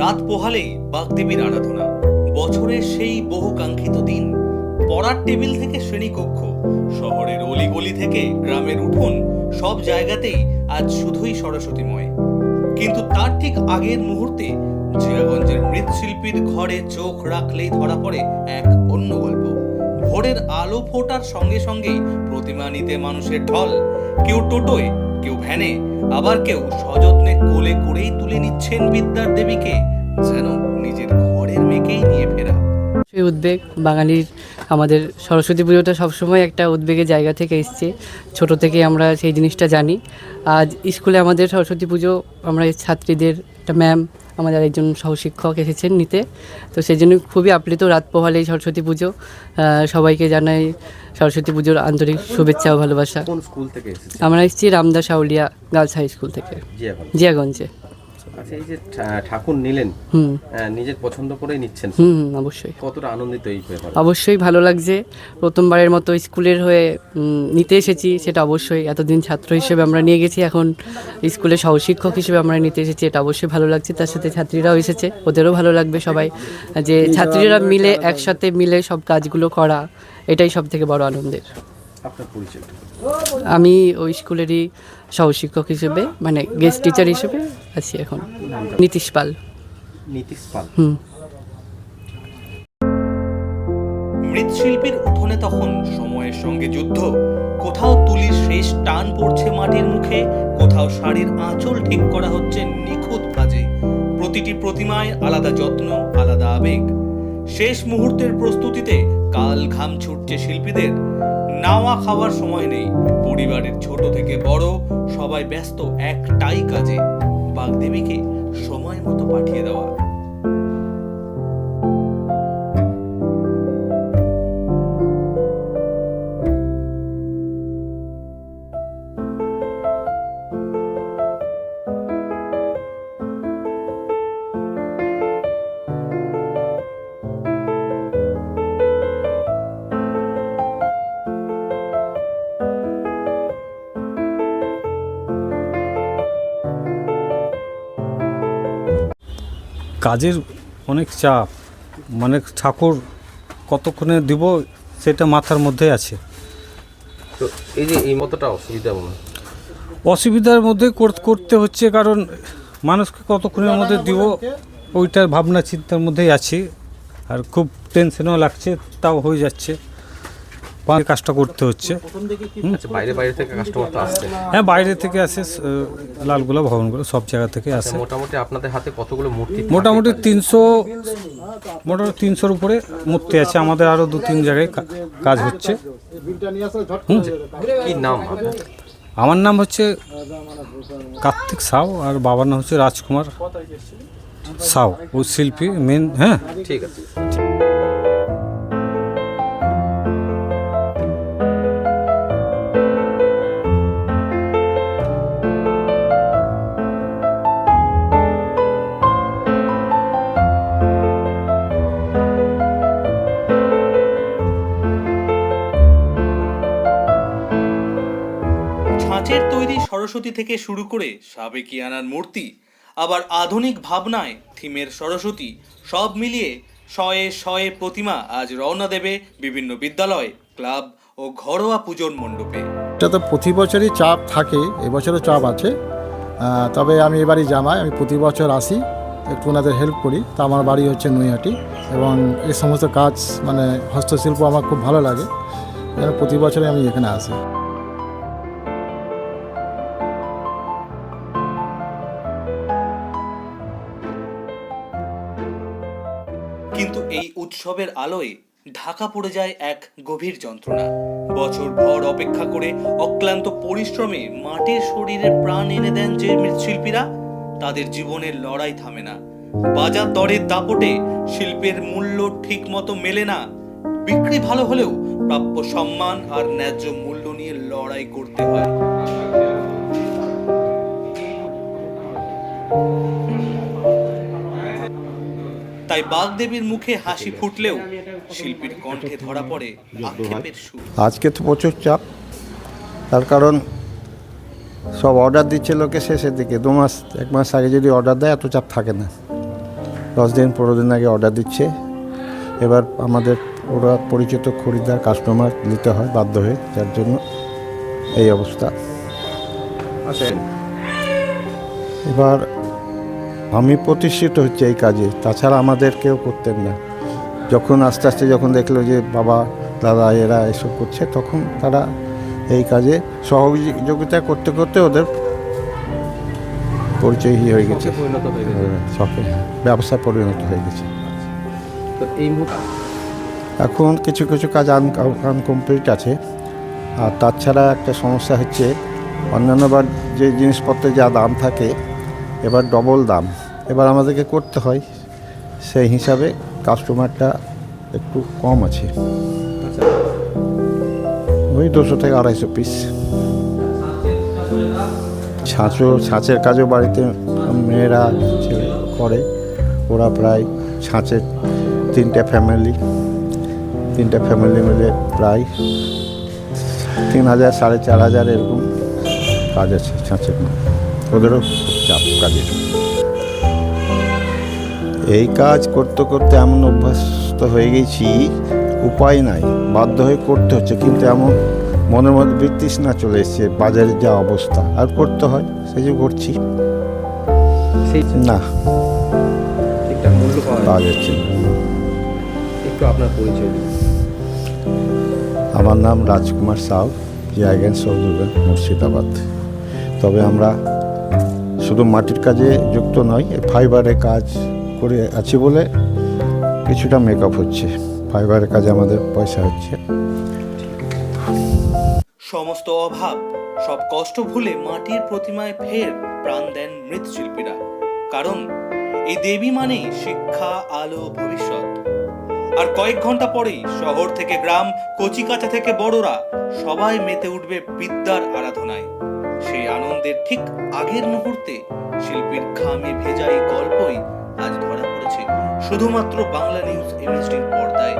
রাত পোহালেই বাগদেবীর আরাধনা, বছরের সেই বহু কাঙ্ক্ষিত দিন। পড়ার টেবিল থেকে শ্রেণীকক্ষ, শহরের অলিগলি থেকে গ্রামের উঠোন, সব জায়গাতেই আজ শুধুই সরস্বতীময়। কিন্তু তার ঠিক আগের মুহূর্তে জিয়াগঞ্জের মৃৎশিল্পীর ঘরে চোখ রাখলেই ধরা পড়ে এক অন্য গল্প। ভোরের আলো ফোটার সঙ্গে সঙ্গেই প্রতিমা নিতে মানুষের ঢল। কেউ টোটোয়, কেউ ভ্যানে, আবার কেউ সযত্নে কোলে করেই তুলে নিচ্ছেন বিদ্যার দেবীকে, যেন নিজের ঘরের মেয়েকেই নিয়ে ফেরা। সেই উদ্বেগ বাঙালির, আমাদের সরস্বতী পুজোটা সবসময় একটা উদ্বেগের জায়গা থেকে এসছে। ছোট থেকে আমরা সেই জিনিসটা জানি। আজ স্কুলে আমাদের সরস্বতী পুজো, আমরা ছাত্রীদের একটা ম্যাম, আমাদের একজন সহশিক্ষক এসেছেন নিতে, তো সেই জন্য খুবই আপ্লুত। রাত পোহালেই সরস্বতী পুজো, সবাইকে জানাই সরস্বতী পুজোর আন্তরিক শুভেচ্ছা ও ভালোবাসা। কোন স্কুল থেকে এসেছেন? আমরা এসেছি রামদাস আউলিয়া গার্লস হাই স্কুল থেকে, জিয়াগঞ্জে। আচ্ছা, এই যে ঠাকুর নিলেন, নিজের পছন্দ করেই নিচ্ছেন? অবশ্যই। কতটা আনন্দিত এই ব্যাপারে? অবশ্যই ভালো লাগছে। প্রথমবারের মতো স্কুলের হয়ে নিতে এসেছি, সেটা অবশ্যই। এতদিন ছাত্র হিসেবে আমরা নিয়ে গেছি, এখন স্কুলে সহশিক্ষক হিসেবে আমরা নিতে এসেছি, এটা অবশ্যই ভালো লাগছে। তার সাথে ছাত্রীরাও এসেছে, ওদেরও ভালো লাগবে। সবাই যে ছাত্রীরা মিলে একসাথে মিলে সব কাজগুলো করা, এটাই সব থেকে বড় আনন্দের। আপনার পরিচয়? আমি ওই স্কুলেরই সহশিক্ষক হিসেবে, মানে গেস্ট টিচার হিসেবে আছি এখন। নীতিশ পাল। নীতিশ পাল। মৃৎশিল্পীর উঠোনে তখন সময়ের সঙ্গে যুদ্ধ। কোথাও তুলির শেষ টান পড়ছে মাটির মুখে, কোথাও শাড়ির আঁচল ঠিক করা হচ্ছে নিখুঁত ভাঁজে। প্রতিটি প্রতিমায় আলাদা যত্ন, আলাদা আবেগ। শেষ মুহূর্তের প্রস্তুতিতে কাল ঘাম ছুটছে শিল্পীদের। নাওয়া খাওয়ার সময় নেই। পরিবারের ছোট থেকে বড় সবাই ব্যস্ত একটাই কাজে, বাগদেবীকে সময় মতো পাঠিয়ে দেওয়া। কাজের অনেক চাপ, মানে ঠাকুর কতক্ষণে দিব সেটা মাথার মধ্যে আছে। তো এই যে এই মতটা অসুবিধা মনে হয়? অসুবিধার মধ্যে করতে হচ্ছে, কারণ মানুষকে কতক্ষণের মধ্যে দিব ওইটার ভাবনা চিন্তার মধ্যেই আছি। আর খুব টেনশনও লাগছে, তাও হয়ে যাচ্ছে, কাজটা করতে হচ্ছে। আচ্ছা, বাইরে থেকে কাস্টমার তো আসছে? হ্যাঁ, বাইরে থেকে আসে, লালগোলা ভবনগুলো সব জায়গা থেকে আসে। মোটামুটি আপনাদের হাতে কতগুলো মূর্তি? মোটামুটি 300-র উপরে মূর্তি আছে। আমাদের আরও 2-3 জায়গায় কাজ হচ্ছে। কি নাম আপনার? আমার নাম হচ্ছে কার্তিক সাউ, আর বাবার নাম হচ্ছে রাজকুমার সাউ। ও শিল্পী মেন। হ্যাঁ, ঠিক আছে। ছাঁচের তৈরি সরস্বতী থেকে শুরু করে সাবেকিয়ানার মূর্তি, আবার আধুনিক ভাবনায় থিমের সরস্বতী, সব মিলিয়ে শয়ে শয়ে প্রতিমা আজ রওনা দেবে বিভিন্ন বিদ্যালয়, ক্লাব ও ঘরোয়া পুজোর মণ্ডপে। এটা তো প্রতি বছরই চাপ থাকে, এবছরও চাপ আছে। তবে আমি এবারই জামাই, আমি প্রতি বছর আসি, একটু ওনাদের হেল্প করি। তা আমার বাড়ি হচ্ছে নৈহাটি, এবং এই সমস্ত কাজ মানে হস্তশিল্প আমার খুব ভালো লাগে, প্রতি বছরই আমি এখানে আসি। কিন্তু এই উৎসবের আলোয় ঢাকা পড়ে যায় এক গভীর যন্ত্রণা। বছর ভর অপেক্ষা করে অক্লান্ত পরিশ্রমে মাটির শরীরে প্রাণ এনে দেন যে মৃৎশিল্পীরা, তাদের জীবনের লড়াই থামে না। বাজার দরের দাপটে শিল্পের মূল্য ঠিক মতো মেলে না। বিক্রি ভালো হলেও প্রাপ্য সম্মান আর ন্যায্য মূল্য নিয়ে লড়াই করতে হয়। তাই বাগদেবীর মুখে হাসি ফুটলেও শিল্পীর কণ্ঠে ধরা পড়ে আক্ষেপের সুর। আজকে তো প্রচুর চাপ, তার কারণ সব অর্ডার দিচ্ছে লোকে শেষের দিকে। 2 মাস 1 মাস আগে যদি অর্ডার দেয় এত চাপ থাকে না। 10 দিন 15 দিন আগে অর্ডার দিচ্ছে। এবার আমাদের ওরা পরিচিত খরিদ্দার কাস্টমার নিতে হয় বাধ্য হয়ে, যার জন্য এই অবস্থা। আচ্ছা, এবার আমি প্রতিষ্ঠিত হচ্ছে এই কাজে, তাছাড়া আমাদের কেউ করতেন না। যখন আস্তে আস্তে যখন দেখলো যে বাবা দাদা এরা এসব করছে, তখন তারা এই কাজে সহযোগিতা করতে করতে ওদের পরিচয় হয়ে গেছে, শখে পরিণত হয়ে গেছে। শখে ব্যবসায় পরিণত হয়ে গেছে। তো এই মুহূর্তে এখন কিছু কিছু কাজ আনকমপ্লিট আছে। আর তাছাড়া একটা সমস্যা হচ্ছে, অন্যান্যবার যে জিনিসপত্রের যা দাম থাকে এবার ডবল দাম, এবার আমাদেরকে করতে হয়। সেই হিসাবে কাস্টমারটা একটু কম আছে, আচ্ছা, ওই 200 থেকে 250 পিস। ছাঁচের কাজও বাড়িতে মেয়েরা করে, ওরা প্রায় ছাঁচের 3টে ফ্যামিলি মিলে প্রায় 3000 4500 এরকম কাজ আছে ছাঁচের। ওদেরও খুব চাপ কাজের। এই কাজ করতে করতে এমন অভ্যস্ত হয়ে গেছি, উপায় নাই, বাধ্য হয়ে করতে হচ্ছে। কিন্তু এমন মনের মধ্যে বিতৃষ্ণা চলে এসছে, বাজারের যা অবস্থা, আর করতে হয়, সেই যে করছি। সেই না, ঠিকঠাক মূল্য পাওয়া যাচ্ছে না। একটু আপনার পরিচয় দিন। আমার নাম রাজকুমার সাউ, জায়গান সৌদুর্গা, মুর্শিদাবাদ। তবে আমরা শুধু মাটির কাজে যুক্ত নয়, ফাইবারের কাজ করে আছি বলে কিছুটা মেকআপ হচ্ছে। ফাইবারের কাজে আমাদের পয়সা হচ্ছে। সমস্ত অভাব, সব কষ্ট ভুলে মাটির প্রতিমায় ফের প্রাণ দেন মৃৎশিল্পীরা। কারণ এই দেবী মানেই শিক্ষা, আলো, ভবিষ্যৎ। আর কয়েক ঘন্টা পরেই শহর থেকে গ্রাম, কচিকাঁচা থেকে বড়রা সবাই মেতে উঠবে বিদ্যার আরাধনায়। সেই আনন্দের ঠিক আগের মুহূর্তে শিল্পীর ঘামে ভেজা এই গল্পই আজ ধরা পড়েছে শুধুমাত্র বাংলা নিউজ এমএসডির পর্দায়।